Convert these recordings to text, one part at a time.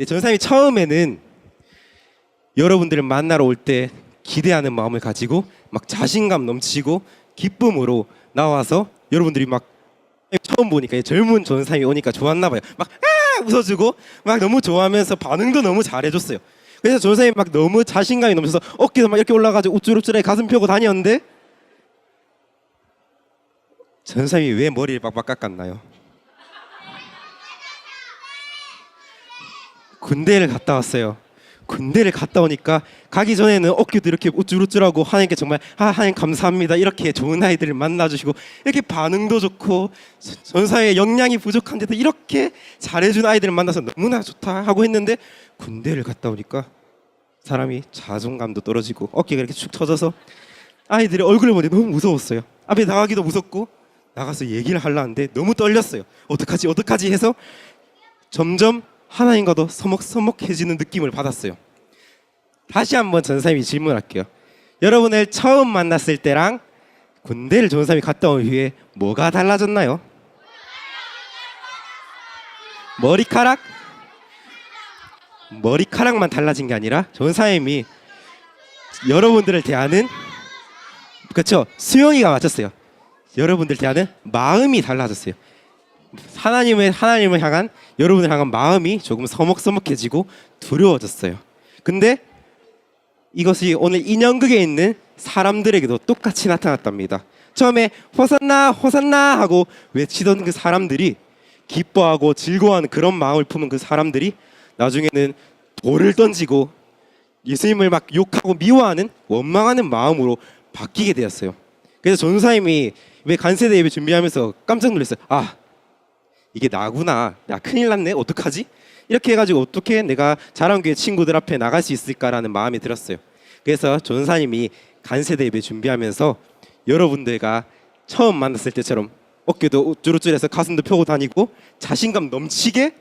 전사님이 처음에는 여러분들을 만나러 올 때 기대하는 마음을 가지고 막 자신감 넘치고 기쁨으로 나와서 여러분들이 막 처음 보니까 젊은 전사님이 오니까 좋았나 봐요. 막 웃어주고 막 너무 좋아하면서 반응도 너무 잘해줬어요. 그래서 전사님이 막 너무 자신감이 넘쳐서 어깨도 막 이렇게 올라가지고 우쭐우쭐하게 가슴 펴고 다녔는데 전사님이 왜 머리를 빡빡 깎았나요? 군대를 갔다 왔어요. 군대를 갔다 오니까 가기 전에는 어깨도 이렇게 우쭐우쭐하고 하나님께 정말 하나님 감사합니다 이렇게 좋은 아이들을 만나주시고 이렇게 반응도 좋고 전사의 역량이 부족한데도 이렇게 잘해준 아이들을 만나서 너무나 좋다 하고 했는데 군대를 갔다 오니까 사람이 자존감도 떨어지고 어깨가 이렇게 축 처져서 아이들의 얼굴을 보니 너무 무서웠어요. 앞에 나가기도 무섭고 나가서 얘기를 하려는데 너무 떨렸어요. 어떡하지 해서 점점 하나님과도 서먹서먹해지는 느낌을 받았어요. 다시 한번 전사님이 질문할게요. 여러분을 처음 만났을 때랑 군대를 전사님이 갔다 온 후에 뭐가 달라졌나요? 머리카락만 달라진 게 아니라 전사님이 여러분들을 대하는 그렇죠 수영이가 맞췄어요. 여러분들 대하는 마음이 달라졌어요. 하나님을 향한 여러분을 향한 마음이 조금 서먹서먹해지고 두려워졌어요. 근데 이것이 오늘 인형극에 있는 사람들에게도 똑같이 나타났답니다. 처음에 호산나 호산나 하고 외치던 그 사람들이 기뻐하고 즐거워하는 그런 마음을 품은 그 사람들이 나중에는 돌을 던지고 예수님을 막 욕하고 미워하는 원망하는 마음으로 바뀌게 되었어요. 그래서 전사님이 왜 간세대 예배 준비하면서 깜짝 놀랐어요. 이게 나구나. 야 큰일 났네. 어떡하지? 이렇게 해가지고 어떻게 내가 자랑교회 친구들 앞에 나갈 수 있을까라는 마음이 들었어요. 그래서 전사님이 간세대 예배 준비하면서 여러분들과 처음 만났을 때처럼 어깨도 우쭐우쭐해서 가슴도 펴고 다니고 자신감 넘치게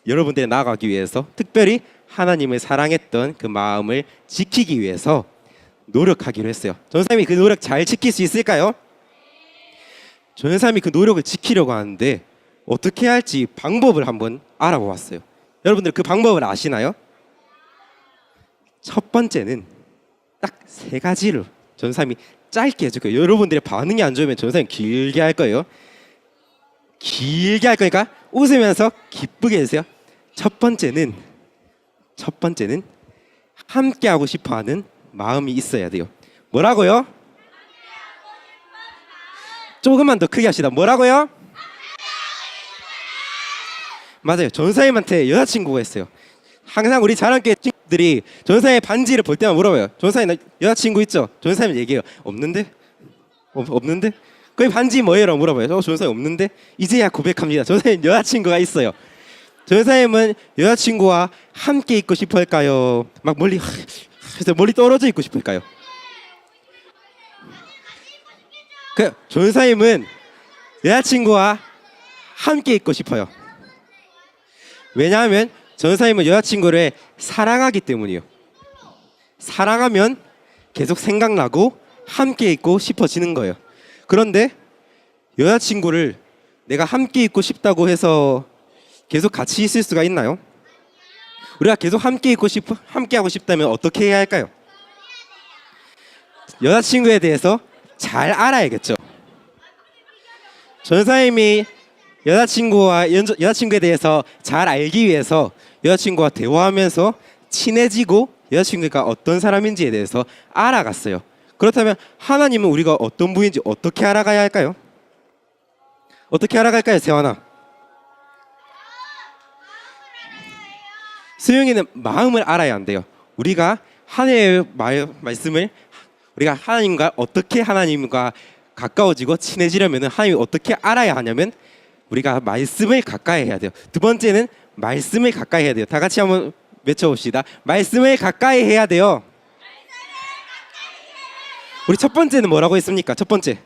여러분들이 나아가기 위해서 특별히 하나님을 사랑했던 그 마음을 지키기 위해서 노력하기로 했어요. 전사님이 그 노력 잘 지킬 수 있을까요? 전사님이 그 노력을 지키려고 하는데 어떻게 해야 할지 방법을 한번 알아보았어요. 여러분들 그 방법을 아시나요? 첫 번째는 딱 3가지로 전사님이 짧게 해줄 거예요. 여러분들의 반응이 안 좋으면 전사님 길게 할 거예요. 길게 할 거니까 웃으면서 기쁘게 해주세요. 첫 번째는 함께 하고 싶어하는 마음이 있어야 돼요. 뭐라고요? 조금만 더 크게 합시다. 뭐라고요? 맞아요. 전사님한테 여자친구가 있어요. 항상 우리 자랑교회 친구들이 전사님의 반지를 볼 때만 물어봐요. 전사님 나 여자친구 있죠? 전사님 얘기해요. 없는데? 없는데? 그 반지 뭐예요? 물어봐요. 전사님 없는데? 이제야 고백합니다. 전사님 여자친구가 있어요. 전사님은 여자친구와 함께 있고 싶어 할까요? 막 멀리 떨어져 있고 싶어 할까요? 그 전사님은 여자친구와 함께 있고 싶어요. 왜냐하면 전사님은 여자친구를 사랑하기 때문이에요. 사랑하면 계속 생각나고 함께 있고 싶어지는 거예요. 그런데 여자친구를 내가 함께 있고 싶다고 해서 계속 같이 있을 수가 있나요? 우리가 계속 함께 하고 싶다면 어떻게 해야 할까요? 여자친구에 대해서 잘 알아야겠죠. 전사님이 여자친구에 대해서 잘 알기 위해서 여자친구와 대화하면서 친해지고 여자친구가 어떤 사람인지에 대해서 알아갔어요. 그렇다면 하나님은 우리가 어떤 분인지 어떻게 알아가야 할까요? 어떻게 알아갈까요, 세환아? 수영이는 마음을 알아야 한대요. 우리가 하나님의 말씀을 우리가 하나님과 어떻게 하나님과 가까워지고 친해지려면 하나님이 어떻게 알아야 하냐면 우리가 말씀을 가까이 해야 돼요. 두 번째는 말씀을 가까이 해야 돼요. 다 같이 한번 외쳐봅시다. 말씀을 가까이 해야 돼요. 우리 첫 번째는 뭐라고 했습니까? 첫 번째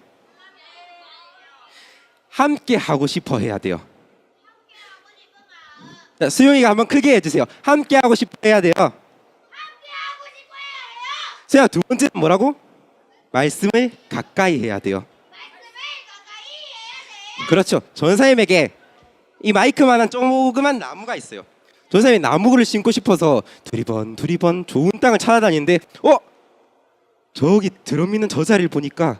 함께 하고 싶어 해야 돼요. 자, 수용이가 한번 크게 해주세요. 함께 하고 싶어 해야 돼요. 수용아 두 번째는 뭐라고? 말씀을 가까이 해야 돼요. 그렇죠. 전사님에게 이 마이크만한 조그만 나무가 있어요. 전사님이 나무를 심고 싶어서 두리번 좋은 땅을 찾아다니는데 저기 드럼 있는 저 자리를 보니까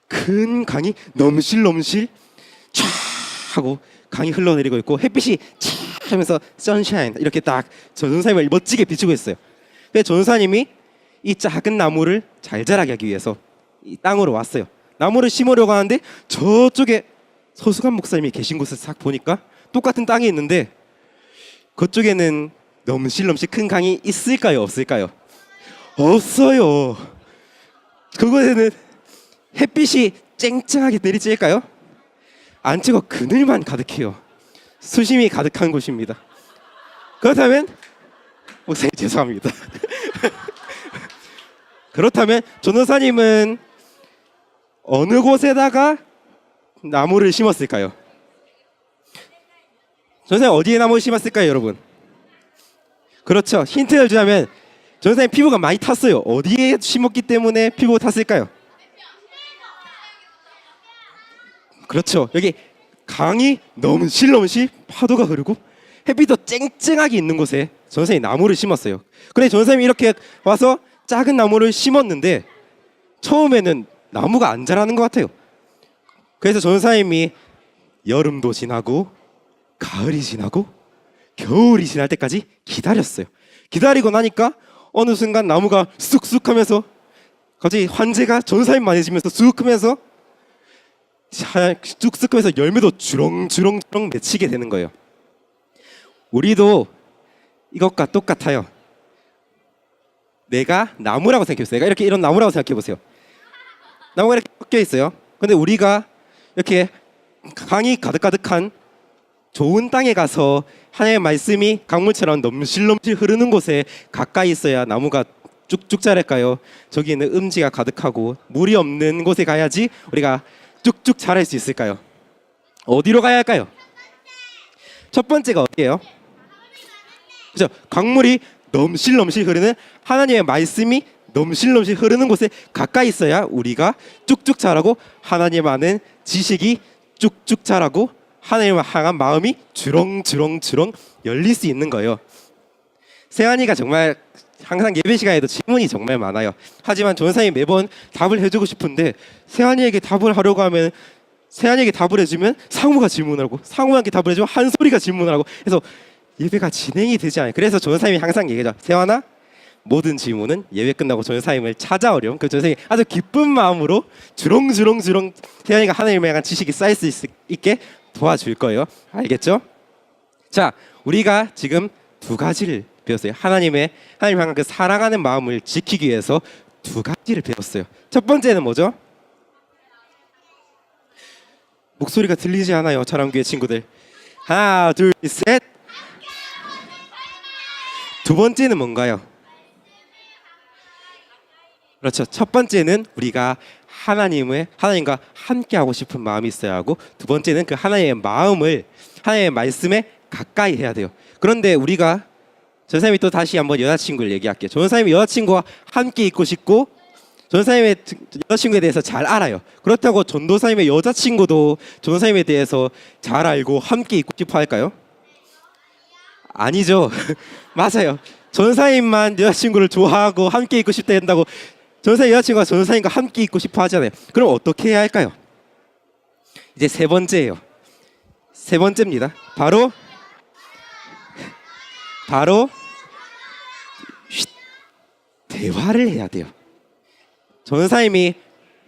큰 강이 넘실넘실 촤 하고 강이 흘러내리고 있고 햇빛이 촤 하면서 선샤인 이렇게 딱 전사님을 멋지게 비추고 있어요. 그래서 전사님이 이 작은 나무를 잘 자라게 하기 위해서 이 땅으로 왔어요. 나무를 심으려고 하는데 저쪽에 서수관 목사님이 계신 곳을 싹 보니까 똑같은 땅이 있는데 그쪽에는 넘실넘실 큰 강이 있을까요? 없을까요? 없어요. 그곳에는 햇빛이 쨍쨍하게 내리쬐일까요? 안 찍어 그늘만 가득해요. 수심이 가득한 곳입니다. 그렇다면 목사님 죄송합니다. 그렇다면 전도사님은 어느 곳에다가 나무를 심었을까요? 전도사님 어디에 나무를 심었을까요, 여러분? 그렇죠. 힌트를 주자면 전도사님 피부가 많이 탔어요. 어디에 심었기 때문에 피부가 탔을까요? 그렇죠. 여기 강이 넘실넘실 파도가 흐르고 햇빛도 쨍쨍하게 있는 곳에 전도사님이 나무를 심었어요. 그래 전도사님이 이렇게 와서 작은 나무를 심었는데 처음에는 나무가 안 자라는 것 같아요. 그래서 전도사님이 여름도 지나고 가을이 지나고 겨울이 지날 때까지 기다렸어요. 기다리고 나니까 어느 순간 나무가 쑥쑥 하면서 갑자기 환재가 전도사님만 해지면서 쑥 하면서 쑥쑥 하면서 열매도 주렁주렁 맺히게 되는 거예요. 우리도 이것과 똑같아요. 내가 나무라고 생각해보세요. 내가 이렇게 이런 나무라고 생각해보세요. 나무가 이렇게 꺾여 있어요. 근데 우리가 이렇게 강이 가득가득한 좋은 땅에 가서 하나님의 말씀이 강물처럼 넘실넘실 흐르는 곳에 가까이 있어야 나무가 쭉쭉 자랄까요? 저기는 음지가 가득하고 물이 없는 곳에 가야지 우리가 쭉쭉 자랄 수 있을까요? 어디로 가야 할까요? 첫 번째가 어디예요? 그죠? 강물이 넘실넘실 흐르는 하나님의 말씀이 넘실넘실 흐르는 곳에 가까이 있어야 우리가 쭉쭉 자라고 하나님 아는 지식이 쭉쭉 자라고 하나님을 향한 마음이 주렁주렁 열릴 수 있는 거예요. 세환이가 정말 항상 예배 시간에도 질문이 정말 많아요. 하지만 전사님이 매번 답을 해주고 싶은데 세환이에게 답을 하려고 하면 세환이에게 답을 해주면 상우가 질문하고 상우한테 답을 해주면 한솔이가 질문하고 해서 예배가 진행이 되지 않아요. 그래서 전사님이 항상 얘기하죠. 세환아, 모든 질문은 예배 끝나고 전사님을 찾아오렴. 그 전사님이 아주 기쁜 마음으로 주렁주렁 세환이가 하나님에 대한 지식이 쌓일 수 있게 도와줄 거예요. 알겠죠? 자, 우리가 지금 두 가지를 배웠어요. 하나님 향한 그 사랑하는 마음을 지키기 위해서 두 가지를 배웠어요. 첫 번째는 뭐죠? 목소리가 들리지 않아요, 차람교회 친구들. 하나, 둘, 셋. 두 번째는 뭔가요? 그렇죠. 첫 번째는 우리가 하나님과 함께하고 싶은 마음이 있어야 하고, 두 번째는 그 하나님의 마음을 하나님의 말씀에 가까이 해야 돼요. 그런데 우리가 전사님이 또 다시 한번 여자친구를 얘기할게요. 전사님이 여자친구와 함께 있고 싶고 전사님의 여자친구에 대해서 잘 알아요. 그렇다고 전도사님의 여자친구도 전도사님에 대해서 잘 알고 함께 있고 싶어 할까요? 아니죠. 맞아요. 전사님만 여자친구를 좋아하고 함께 있고 싶다 한다고 전사님 여자친구가 전사님과 함께 있고 싶어 하잖아요. 그럼 어떻게 해야 할까요? 이제 세 번째예요. 세 번째입니다. 바로 대화를 해야 돼요. 전사님이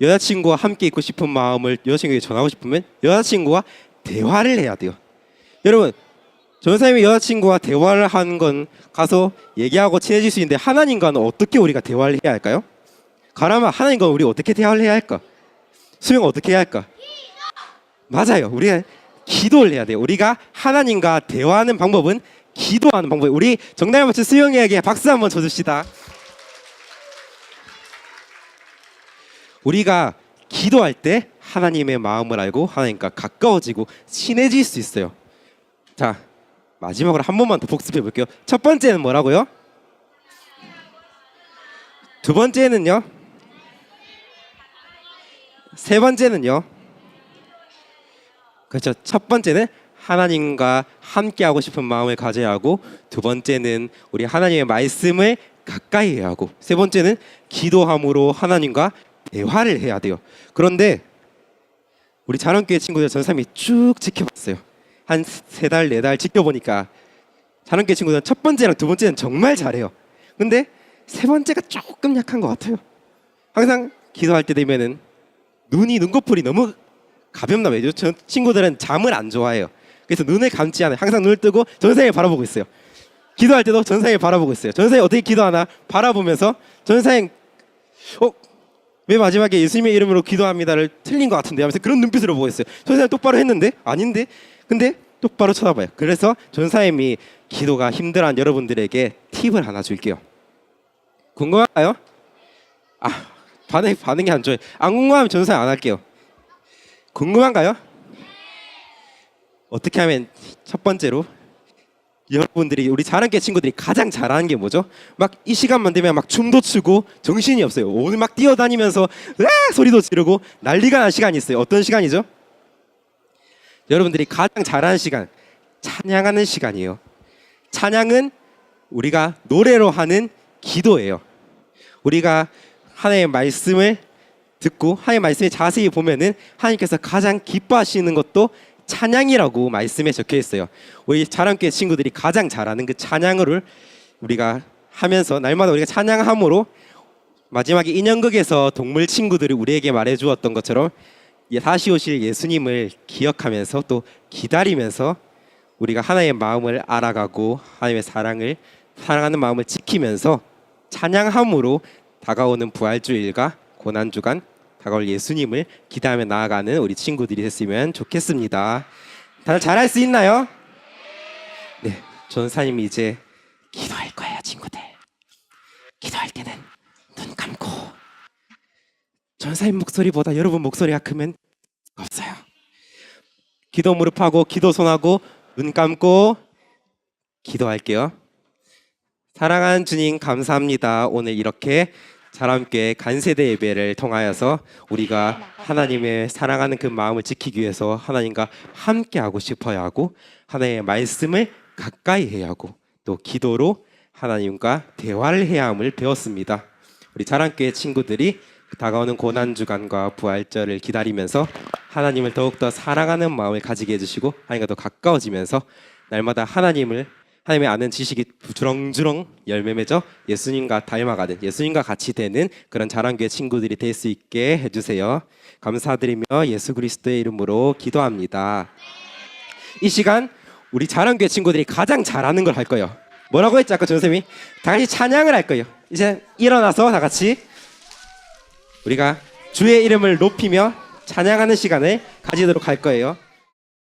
여자친구와 함께 있고 싶은 마음을 여자친구에게 전하고 싶으면 여자친구와 대화를 해야 돼요. 여러분, 전사님이 여자친구와 대화를 하는 건 가서 얘기하고 친해질 수 있는데 하나님과는 어떻게 우리가 대화를 해야 할까요? 가라마, 하나님과 우리 어떻게 대화를 해야 할까? 수영 어떻게 해야 할까? 맞아요. 우리가 기도를 해야 돼요. 우리가 하나님과 대화하는 방법은 기도하는 방법이에요. 우리 정답을 맞춘 수영이에게 박수 한번 쳐줍시다. 우리가 기도할 때 하나님의 마음을 알고 하나님과 가까워지고 친해질 수 있어요. 자, 마지막으로 한 번만 더 복습해 볼게요. 첫 번째는 뭐라고요? 두 번째는요? 세 번째는요? 그렇죠. 첫 번째는 하나님과 함께하고 싶은 마음을 가져야 하고, 두 번째는 우리 하나님의 말씀을 가까이 해야 하고, 세 번째는 기도함으로 하나님과 대화를 해야 돼요. 그런데 우리 자랑교회 친구들 전삼이 쭉 지켜봤어요. 한 3달, 4달 지켜보니까 자랑교회 친구들은 첫 번째랑 두 번째는 정말 잘해요. 근데 세 번째가 조금 약한 것 같아요. 항상 기도할 때 되면은 눈꺼풀이 너무 가볍나 봐요. 저 친구들은 잠을 안 좋아해요. 그래서 눈을 감지 않아요. 항상 눈을 뜨고 전사님을 바라보고 있어요. 기도할 때도 전사님을 바라보고 있어요. 전사님 어떻게 기도하나 바라보면서 전사님 왜 마지막에 예수님의 이름으로 기도합니다를 틀린 것 같은데 하면서 그런 눈빛으로 보고 있어요. 전사님 똑바로 했는데 아닌데, 근데 똑바로 쳐다봐요. 그래서 전사님이 기도가 힘들어하는 여러분들에게 팁을 하나 줄게요. 궁금한가요? 반응이 안 좋아요. 안 궁금하면 전사님 안 할게요. 궁금한가요? 어떻게 하면, 첫 번째로 여러분들이, 우리 자랑계 친구들이 가장 잘하는 게 뭐죠? 막 이 시간만 되면 막 춤도 추고 정신이 없어요. 오늘 막 뛰어다니면서 으아! 소리도 지르고 난리가 난 시간이 있어요. 어떤 시간이죠? 여러분들이 가장 잘하는 시간, 찬양하는 시간이에요. 찬양은 우리가 노래로 하는 기도예요. 우리가 하나님의 말씀을 듣고 하나님의 말씀에 자세히 보면은 하나님께서 가장 기뻐하시는 것도 찬양이라고 말씀에 적혀 있어요. 우리 자랑교회 친구들이 가장 잘하는 그 찬양을 우리가 하면서, 날마다 우리가 찬양함으로 마지막에 인형극에서 동물 친구들이 우리에게 말해 주었던 것처럼 다시 오실 예수님을 기억하면서 또 기다리면서 우리가 하나님의 마음을 알아가고 하나님의 사랑하는 마음을 지키면서 찬양함으로 다가오는 부활주일과 고난주간 다가올 예수님을 기대하며 나아가는 우리 친구들이 됐으면 좋겠습니다. 다들 잘할 수 있나요? 네, 전사님이 이제 기도할 거예요, 친구들. 기도할 때는 눈 감고, 전사님 목소리보다 여러분 목소리가 크면 없어요. 기도 무릎하고 기도 손하고 눈 감고 기도할게요. 사랑하는 주님, 감사합니다. 오늘 이렇게 자랑교회 간세대 예배를 통하여서 우리가 하나님의 사랑하는 그 마음을 지키기 위해서 하나님과 함께하고 싶어야 하고, 하나님의 말씀을 가까이 해야 하고, 또 기도로 하나님과 대화를 해야 함을 배웠습니다. 우리 자랑교회 친구들이 다가오는 고난주간과 부활절을 기다리면서 하나님을 더욱더 사랑하는 마음을 가지게 해주시고, 하나님과 더 가까워지면서 날마다 하나님의 아는 지식이 주렁주렁 열매 맺어 예수님과 닮아가는, 예수님과 같이 되는 그런 자랑교회 친구들이 될 수 있게 해주세요. 감사드리며 예수 그리스도의 이름으로 기도합니다. 이 시간 우리 자랑교회 친구들이 가장 잘하는 걸 할 거예요. 뭐라고 했지 아까 전쌤이? 다 같이 찬양을 할 거예요. 이제 일어나서 다 같이 우리가 주의 이름을 높이며 찬양하는 시간을 가지도록 할 거예요.